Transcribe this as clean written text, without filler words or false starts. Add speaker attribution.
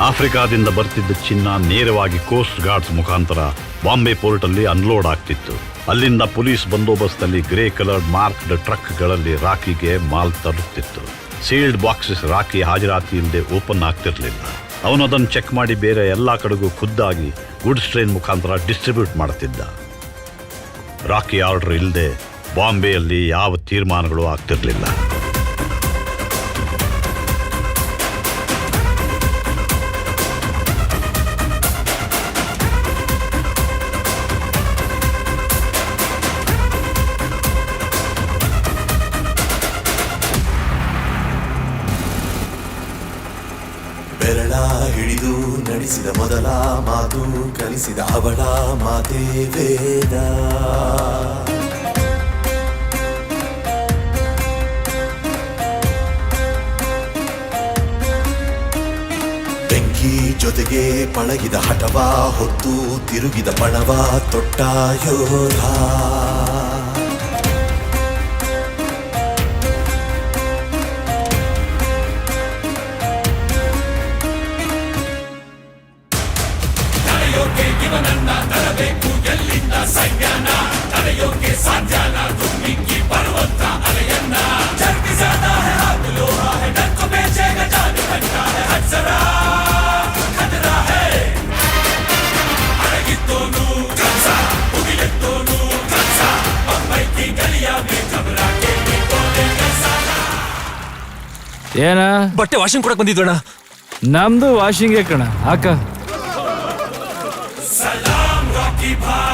Speaker 1: ಆಫ್ರಿಕಾದಿಂದ ಬರ್ತಿದ್ದ ಚಿನ್ನ ನೇರವಾಗಿ ಕೋಸ್ಟ್ ಗಾರ್ಡ್ಸ್ ಮುಖಾಂತರ ಬಾಂಬೆ ಪೋರ್ಟಲ್ಲಿ ಅನ್ಲೋಡ್ ಆಗ್ತಿತ್ತು. ಅಲ್ಲಿಂದ ಪೊಲೀಸ್ ಬಂದೋಬಸ್ತಲ್ಲಿ ಗ್ರೇ ಕಲರ್ಡ್ ಮಾರ್ಕ್ಡ್ ಟ್ರಕ್ಗಳಲ್ಲಿ ರಾಕಿಗೆ ಮಾಲ್ ತರುತ್ತಿತ್ತು. ಸೀಲ್ಡ್ ಬಾಕ್ಸಸ್ ರಾಕಿ ಹಾಜರಾತಿ ಇಲ್ಲದೆ ಓಪನ್ ಆಗ್ತಿರ್ಲಿಲ್ಲ. ಅವನು ಅದನ್ನು ಚೆಕ್ ಮಾಡಿ ಬೇರೆ ಎಲ್ಲ ಕಡೆಗೂ ಖುದ್ದಾಗಿ ಗುಡ್ಸ್ ಟ್ರೈನ್ ಮುಖಾಂತರ ಡಿಸ್ಟ್ರಿಬ್ಯೂಟ್ ಮಾಡ್ತಿದ್ದ. ರಾಕಿ ಆರ್ಡರ್ ಇಲ್ಲದೆ ಬಾಂಬೆಯಲ್ಲಿ ಯಾವ ತೀರ್ಮಾನಗಳು ಆಗ್ತಿರ್ಲಿಲ್ಲ.
Speaker 2: ಬೆರಳ ಹಿಡಿದು ನಡೆಸಿದ ಮೊದಲ ಮಾತು ಕಲಿಸಿದ ಅವಳ ಮಾತೇ ವೇದ. ಬೆಂಕಿ ಜೊತೆಗೆ ಪಳಗಿದ ಹಠವ ಹೊತ್ತು ತಿರುಗಿದ ಪಣವ ತೊಟ್ಟ ಯೋಧ.
Speaker 3: ಏನ
Speaker 4: ಬಟ್ಟೆ ವಾಷಿಂಗ್ ಕೊಡಕ್ ಬಂದಿದ್ವಣ್ಣ.
Speaker 3: ನಮ್ದು ವಾಷಿಂಗ್ ಕಣ ಹಾಕ.
Speaker 2: ಸಲಾಂ ರಾಕಿ ಭಾಯ್.